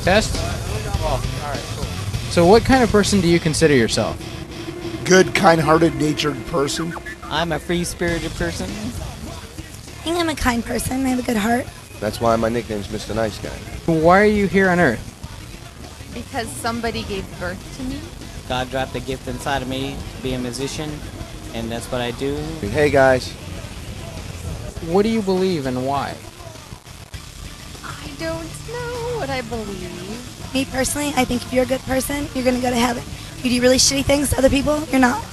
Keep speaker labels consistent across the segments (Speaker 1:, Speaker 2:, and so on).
Speaker 1: Test? Oh, all right, cool. So what kind of person do you consider yourself?
Speaker 2: Good, kind-hearted, natured person.
Speaker 3: I'm a free-spirited person.
Speaker 4: I think I'm a kind person. I have a good heart.
Speaker 5: That's why my nickname's Mr. Nice Guy.
Speaker 1: Why are you here on Earth?
Speaker 6: Because somebody gave birth to me.
Speaker 3: God dropped a gift inside of me to be a musician, and that's what I do.
Speaker 5: Hey guys.
Speaker 1: What do you believe and why?
Speaker 6: I don't know what I believe.
Speaker 4: Me personally, I think if you're a good person, you're going to go to heaven. You do really shitty things to other people, you're not.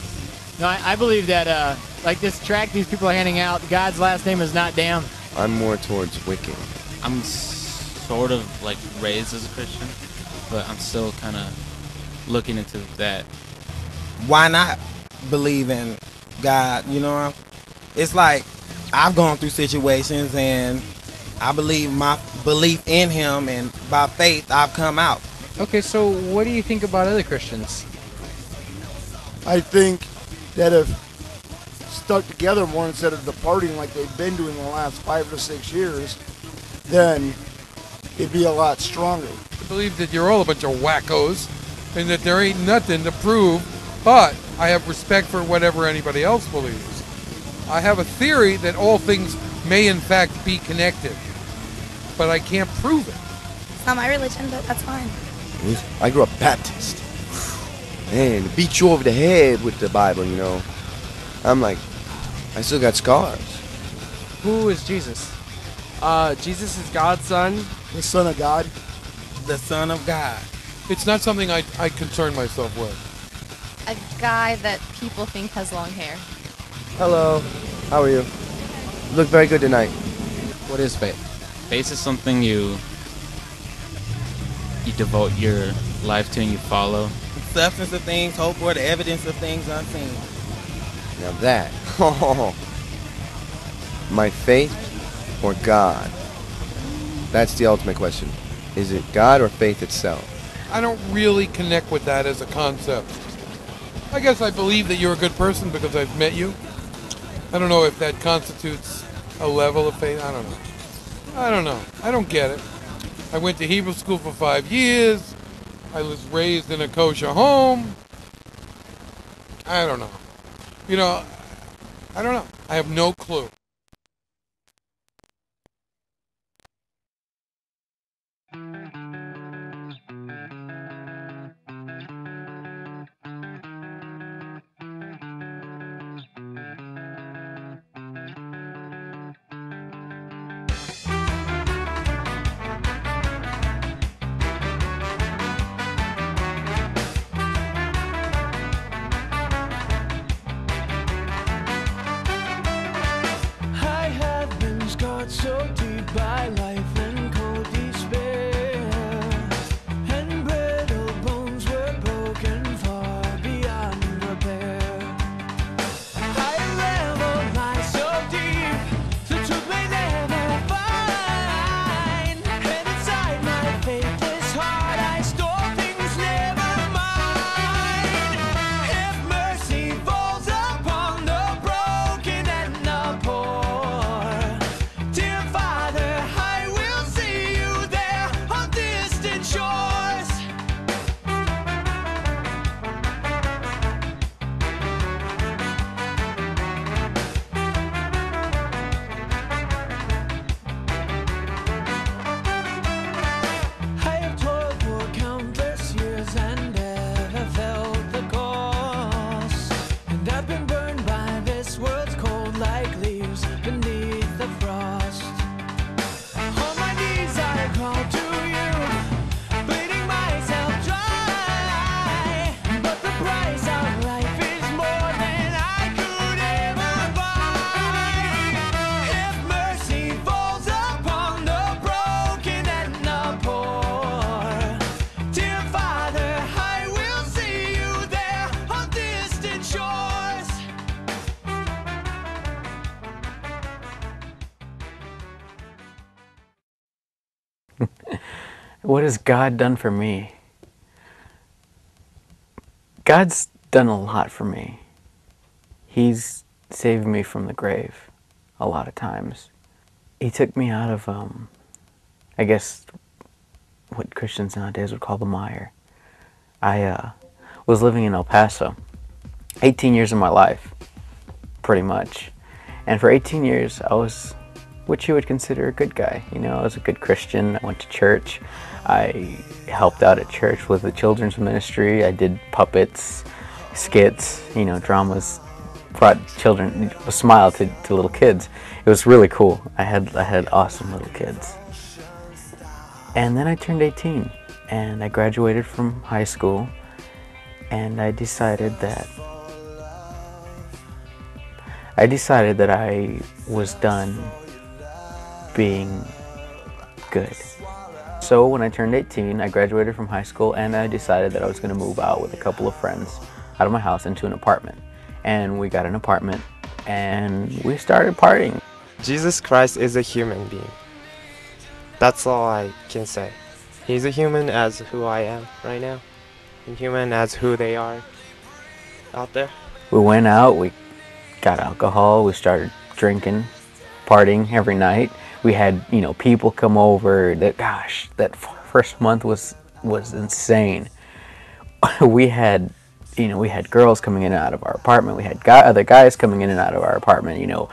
Speaker 7: No, I believe that, like this track these people are handing out, God's last name is not damn.
Speaker 5: I'm more towards Wiccan.
Speaker 8: I'm sort of like raised as a Christian, but I'm still kind of looking into that.
Speaker 9: Why not believe in God, you know? It's like I've gone through situations and I believe my belief in him, and by faith I've come out.
Speaker 1: Okay, so what do you think about other Christians?
Speaker 2: I think that if stuck together more instead of departing like they've been doing the last 5 or 6 years, then it'd be a lot stronger.
Speaker 10: I believe that you're all a bunch of wackos and that there ain't nothing to prove, but I have respect for whatever anybody else believes. I have a theory that all things may in fact be connected, but I can't prove it.
Speaker 4: It's not my religion, but that's fine.
Speaker 5: I grew up Baptist. Man, beat you over the head with the Bible, you know. I'm like, I still got scars.
Speaker 1: Who is Jesus?
Speaker 11: Jesus is God's son.
Speaker 2: The Son of God.
Speaker 9: The Son of God.
Speaker 10: It's not something I concern myself with.
Speaker 6: A guy that people think has long hair.
Speaker 5: Hello, how are you? You look very good tonight.
Speaker 8: What is faith? Faith is something you devote your life to and you follow.
Speaker 9: The substance of things hoped for, the evidence of things unseen.
Speaker 5: Now that, my faith or God? That's the ultimate question. Is it God or faith itself?
Speaker 10: I don't really connect with that as a concept. I guess I believe that you're a good person because I've met you. I don't know if that constitutes a level of faith. I don't know. I don't get it. I went to Hebrew school for 5 years. I was raised in a kosher home. I don't know. You know, I don't know. I have no clue.
Speaker 12: So deep by life and cold despair, and brittle bones were broken far beyond repair. High level lies so deep, the truth may never find. And inside my faithless heart I store things never mine. If mercy falls upon the broken and the poor,
Speaker 1: What has God done for me? God's done a lot for me. He's saved me from the grave a lot of times. He took me out of, I guess, what Christians nowadays would call the mire. I was living in El Paso, 18 years of my life, pretty much. And for 18 years, I was what you would consider a good guy. You know, I was a good Christian. I went to church. I helped out at church with the children's ministry. I did puppets, skits, you know, dramas, brought children, a smile to little kids. It was really cool. I had awesome little kids. And then I turned 18 and I graduated from high school, and I decided that I was done being good. So when I turned 18, I graduated from high school and I decided that I was going to move out with a couple of friends out of my house into an apartment. And we got an apartment and we started partying.
Speaker 13: Jesus Christ is a human being. That's all I can say. He's a human as who I am right now, and human as who they are out there.
Speaker 1: We went out, we got alcohol, we started drinking, partying every night. We had, you know, people come over. That first month was insane. We had girls coming in and out of our apartment. We had other guys coming in and out of our apartment, you know,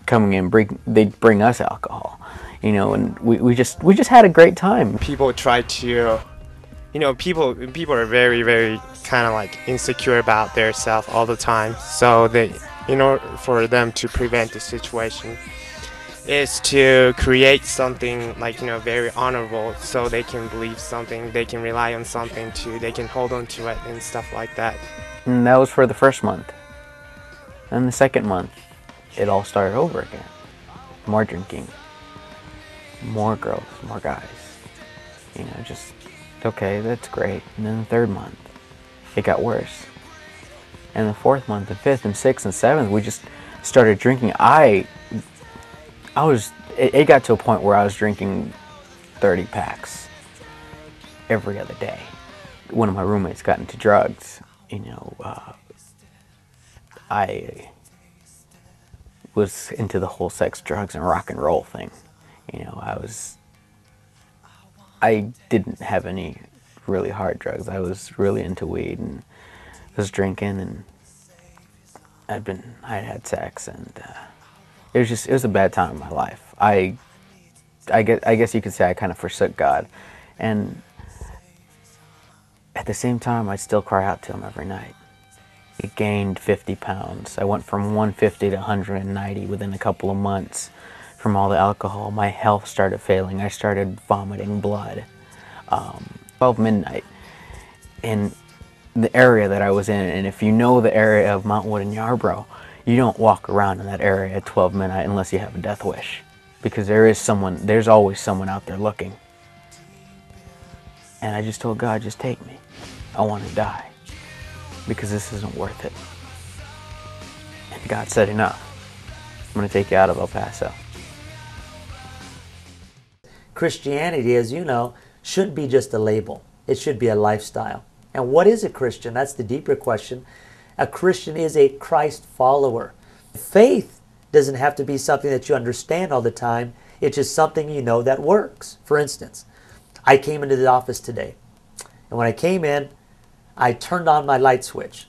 Speaker 1: coming in, they'd bring us alcohol, you know, and we just had a great time.
Speaker 13: People try to, you know, people are very, very kind of like insecure about their self all the time. So they, in order for them to prevent the situation, is to create something like, you know, very honorable, so they can believe something, they can rely on something they can hold on to it and stuff like that.
Speaker 1: And that was for the first month. And the second month, it all started over again. More drinking, more girls, more guys. You know, just, okay, that's great. And then the third month, it got worse. And the fourth month, the fifth and sixth and seventh, we just started drinking. It got to a point where I was drinking 30 packs every other day. One of my roommates got into drugs. You know, I was into the whole sex, drugs, and rock and roll thing. You know, I didn't have any really hard drugs. I was really into weed and was drinking, and I had sex, and it was a bad time in my life. I guess you could say I kind of forsook God, and at the same time I still cry out to him every night. I gained 50 pounds. I went from 150 to 190 within a couple of months from all the alcohol. My health started failing. I started vomiting blood. 12 midnight in the area that I was in, and if you know the area of Mount Wood and Yarborough, you don't walk around in that area at 12 midnight unless you have a death wish, because there's always someone out there looking. And I just told God, just take me. I want to die, because this isn't worth it. And God said, enough. I'm going to take you out of El Paso.
Speaker 14: Christianity, as you know, shouldn't be just a label. It should be a lifestyle. And what is a Christian? That's the deeper question. A Christian is a Christ follower. Faith doesn't have to be something that you understand all the time. It's just something you know that works. For instance, I came into the office today, and when I came in, I turned on my light switch.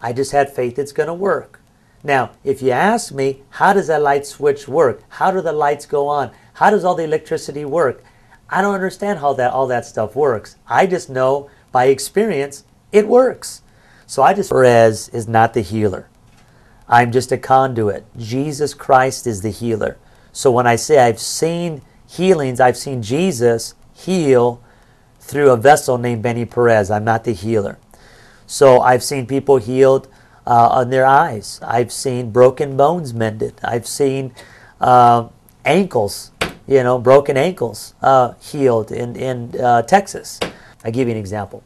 Speaker 14: I just had faith it's going to work. Now, if you ask me, how does that light switch work? How do the lights go on? How does all the electricity work? I don't understand how all that stuff works. I just know by experience it works. So Perez is not the healer. I'm just a conduit. Jesus Christ is the healer. So when I say I've seen healings, I've seen Jesus heal through a vessel named Benny Perez. I'm not the healer. So I've seen people healed on their eyes. I've seen broken bones mended. I've seen ankles, broken ankles healed in Texas. I'll give you an example.